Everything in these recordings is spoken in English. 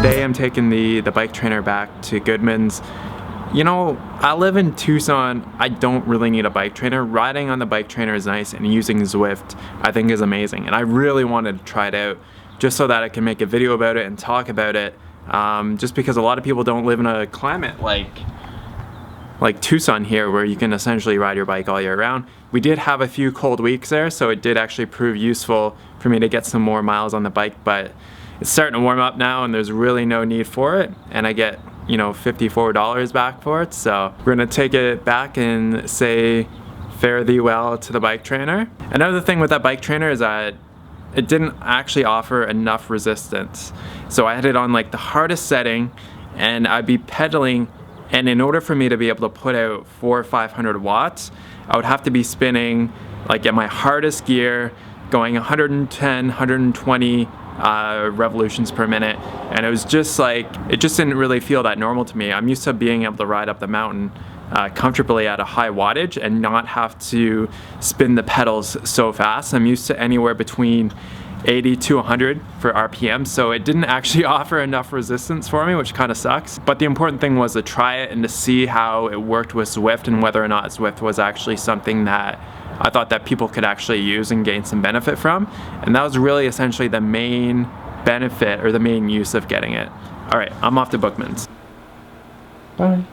Today I'm taking the bike trainer back to Goodman's. You know, I live in Tucson. I don't really need a bike trainer. Riding on the bike trainer is nice, and using Zwift I think is amazing. And I really wanted to try it out just so that I can make a video about it and talk about it. Just because a lot of people don't live in a climate like Tucson here, where you can essentially ride your bike all year round. We did have a few cold weeks there, so it did actually prove useful for me to get some more miles on the bike, but it's starting to warm up now and there's really no need for it, and I get, you know, $54 back for it. So we're gonna take it back and say fare thee well to the bike trainer. Another thing with that bike trainer is that it didn't actually offer enough resistance. So I had it on like the hardest setting, and I'd be pedaling, and in order for me to be able to put out 400 or 500 watts, I would have to be spinning like at my hardest gear, going 110, 120 revolutions per minute, and it was just like, it just didn't really feel that normal to me. I'm used to being able to ride up the mountain comfortably at a high wattage and not have to spin the pedals so fast. I'm used to anywhere between 80 to 100 for RPM, so it didn't actually offer enough resistance for me, which kind of sucks. But the important thing was to try it and to see how it worked with Zwift, and whether or not Zwift was actually something that I thought that people could actually use and gain some benefit from. And that was really essentially the main benefit, or the main use of getting it. All right, I'm off to Bookman's. Bye.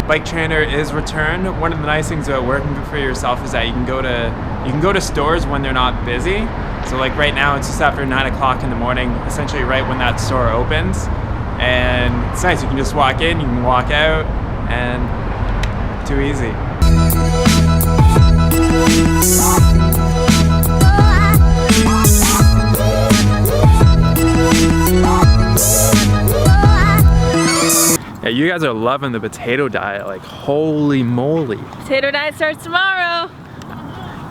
Bike trainer is returned. One of the nice things about working for yourself is that you can go to stores when they're not busy. So like right now it's just after 9 o'clock in the morning, essentially right when that store opens. And it's nice, you can just walk in, you can walk out, and too easy. Yeah, you guys are loving the potato diet, like holy moly. Potato diet starts tomorrow.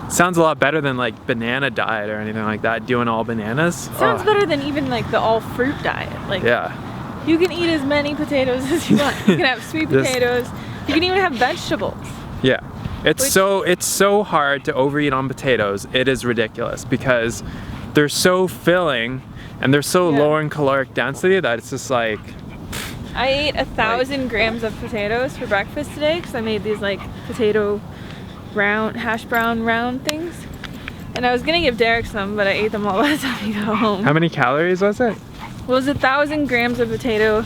Sounds a lot better than like banana diet or anything like that, doing all bananas. Sounds better than even like the all fruit diet. Like, yeah. You can eat as many potatoes as you want. You can have sweet potatoes. You can even have vegetables. Yeah. It's so hard to overeat on potatoes. It is ridiculous because they're so filling and they're so low in caloric density that it's just like, I ate 1,000 grams of potatoes for breakfast today because I made these like potato round, hash brown round things. And I was gonna give Derek some, but I ate them all by the time he got home. How many calories was it? Well, it was 1,000 grams of potato.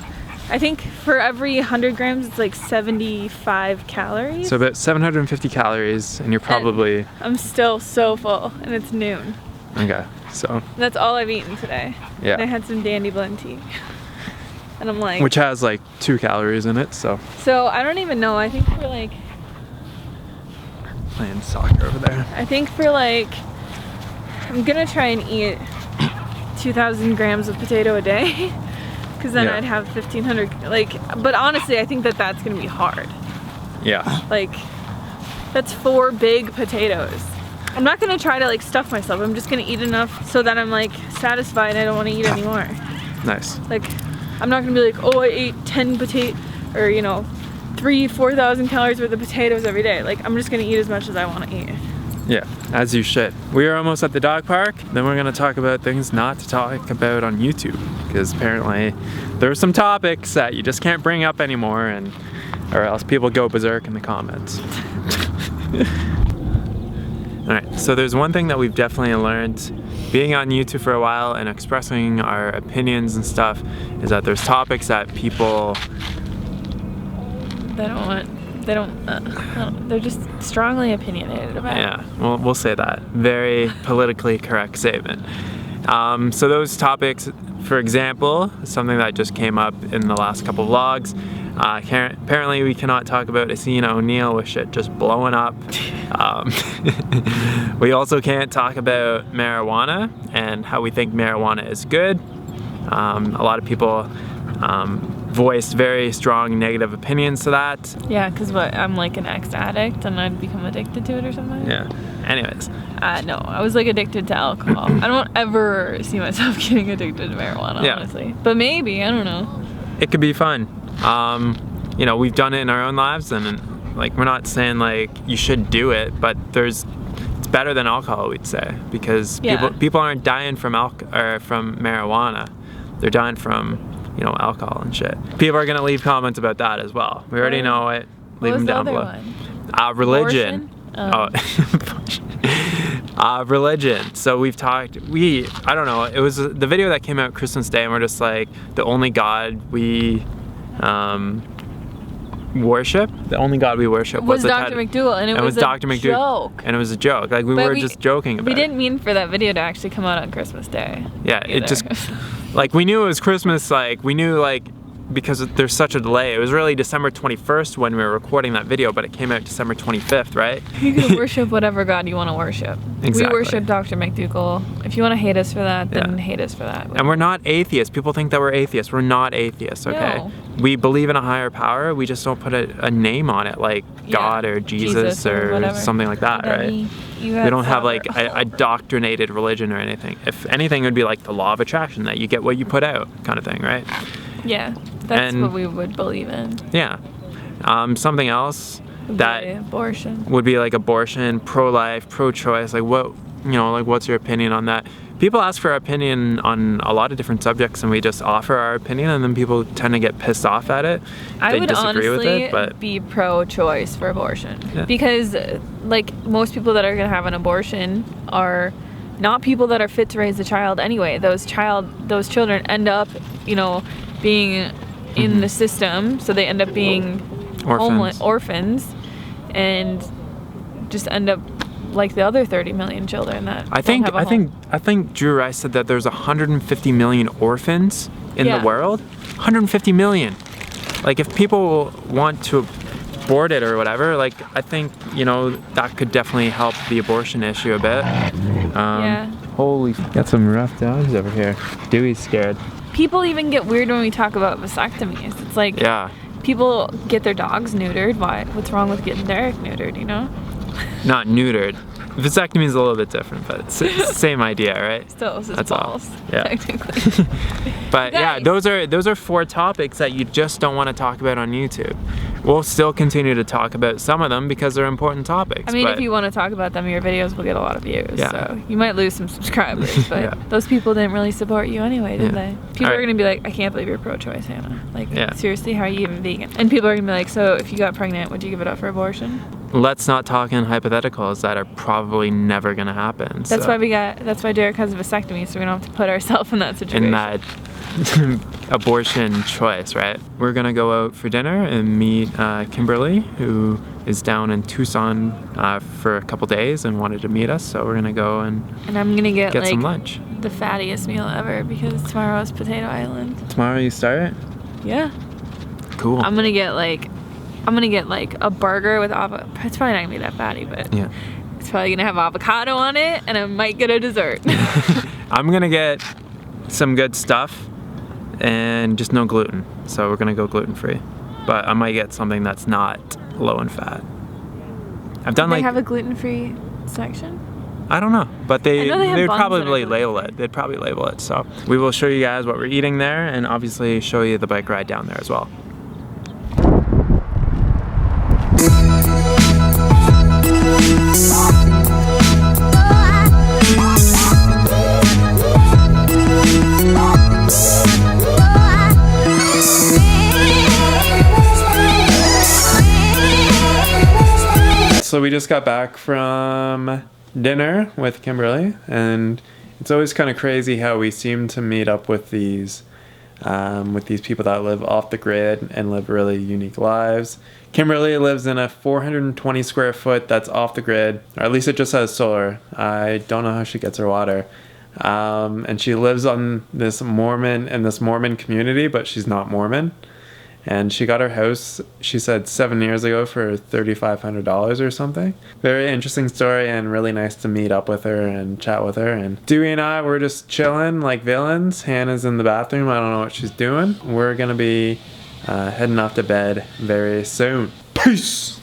I think for every 100 grams, it's like 75 calories. So about 750 calories, and you're probably... And I'm still so full, and it's noon. Okay, so... And that's all I've eaten today. Yeah. And I had some Dandy Blend tea. And I'm like... Which has like 2 calories in it, so... So, I don't even know. I think for like... Playing soccer over there. I think for like... I'm gonna try and eat 2,000 grams of potato a day. Because then I'd have 1,500, like, but honestly, I think that that's gonna be hard. Yeah. Like, that's 4 big potatoes. I'm not gonna try to like stuff myself. I'm just gonna eat enough so that I'm like satisfied and I don't wanna eat anymore. Nice. Like, I'm not gonna be like, oh, I ate 10 potato, or you know, 4,000 calories worth of potatoes every day. Like, I'm just gonna eat as much as I wanna eat. Yeah, as you should. We are almost at the dog park. Then we're gonna talk about things not to talk about on YouTube, because apparently there are some topics that you just can't bring up anymore, and or else people go berserk in the comments. Alright, so there's one thing that we've definitely learned being on YouTube for a while and expressing our opinions and stuff, is that there's topics that people they're just strongly opinionated about. Yeah, well, we'll say that. Very politically correct statement. So those topics, for example, something that just came up in the last couple vlogs. Apparently we cannot talk about Asina O'Neil with shit just blowing up. We also can't talk about marijuana and how we think marijuana is good. A lot of people voiced very strong negative opinions to that. Yeah, because what, I'm like an ex-addict and I'd become addicted to it or something? Yeah. Anyways. No, I was like addicted to alcohol. I don't ever see myself getting addicted to marijuana, honestly. But maybe, I don't know. It could be fun. You know, we've done it in our own lives, and like, we're not saying like you should do it, but it's better than alcohol, we'd say, because people aren't dying from marijuana. They're dying from, you know, alcohol and shit. People are gonna leave comments about that as well. We already know it. Leave them down below. Religion. Religion. So we've talked, I don't know, it was the video that came out Christmas Day, and we're just like, the only God we worship, was Dr. McDougal, and it was Dr. McDougal, joke. And it was a joke. Like, we were just joking about it. We didn't mean for that video to actually come out on Christmas Day. Yeah, either. It just, like, we knew it was Christmas, like, we knew, like, because there's such a delay. It was really December 21st when we were recording that video, but it came out December 25th, right? You can worship whatever God you want to worship. Exactly. We worship Dr. McDougal. If you want to hate us for that, then hate us for that. And we're not atheists. People think that we're atheists. We're not atheists, okay? No. We believe in a higher power. We just don't put a name on it, like God or Jesus or something like that, right? We don't have like a doctrinated religion or anything. If anything, it would be like the law of attraction, that you get what you put out kind of thing, right? Yeah, that's what we would believe in. Yeah. Something else that abortion would be like abortion, pro-life, pro-choice. Like, what, you know, like, what's your opinion on that? People ask for our opinion on a lot of different subjects, and we just offer our opinion, and then people tend to get pissed off at it. I would honestly be pro-choice for abortion, because like, most people that are gonna have an abortion are not people that are fit to raise a child anyway. Those children end up, you know, being in the system, so they end up being orphans, and just end up like the other 30 million children that I think Drew Rice said that there's 150 million orphans in the world. 150 million. Like, if people want to abort it or whatever, like, I think, you know, that could definitely help the abortion issue a bit. Holy, got some rough dogs over here. Dewey's scared. People even get weird when we talk about vasectomies. It's like, people get their dogs neutered. Why? What's wrong with getting Derek neutered, you know? Not neutered. Vasectomy is a little bit different, but it's the same idea, right? Still, it's his balls, technically. But yeah, those are 4 topics that you just don't want to talk about on YouTube. We'll still continue to talk about some of them because they're important topics. I mean, if you want to talk about them, your videos will get a lot of views. So you might lose some subscribers, but those people didn't really support you anyway, did they? People are going to be like, I can't believe you're pro-choice, Hannah. Like, seriously, how are you even vegan? And people are going to be like, so if you got pregnant, would you give it up for abortion? Let's not talk in hypotheticals that are probably never going to happen. That's why Derek has a vasectomy, so we don't have to put ourselves in that situation. In that abortion choice, right? We're gonna go out for dinner and meet Kimberly, who is down in Tucson for a couple days and wanted to meet us, so we're gonna go and I'm gonna get like some lunch. The fattiest meal ever, because tomorrow is Potato Island. Tomorrow you start? Yeah. Cool. I'm gonna get like a burger with avocado. It's probably not gonna be that fatty, but it's probably gonna have avocado on it, and I might get a dessert. I'm gonna get some good stuff and just no gluten, so we're gonna go gluten-free, but I might get something that's not low in fat. They have a gluten-free section? I don't know, but they'd probably label it. They'd probably label it. So we will show you guys what we're eating there, and obviously show you the bike ride down there as well. So we just got back from dinner with Kimberly, and it's always kind of crazy how we seem to meet up with these people that live off the grid and live really unique lives. Kimberly lives in a 420 square foot that's off the grid, or at least it just has solar. I don't know how she gets her water. And she lives on this Mormon community, but she's not Mormon. And she got her house, she said, 7 years ago for $3,500 or something. Very interesting story, and really nice to meet up with her and chat with her. And Dewey and I were just chilling like villains. Hannah's in the bathroom. I don't know what she's doing. We're going to be heading off to bed very soon. Peace!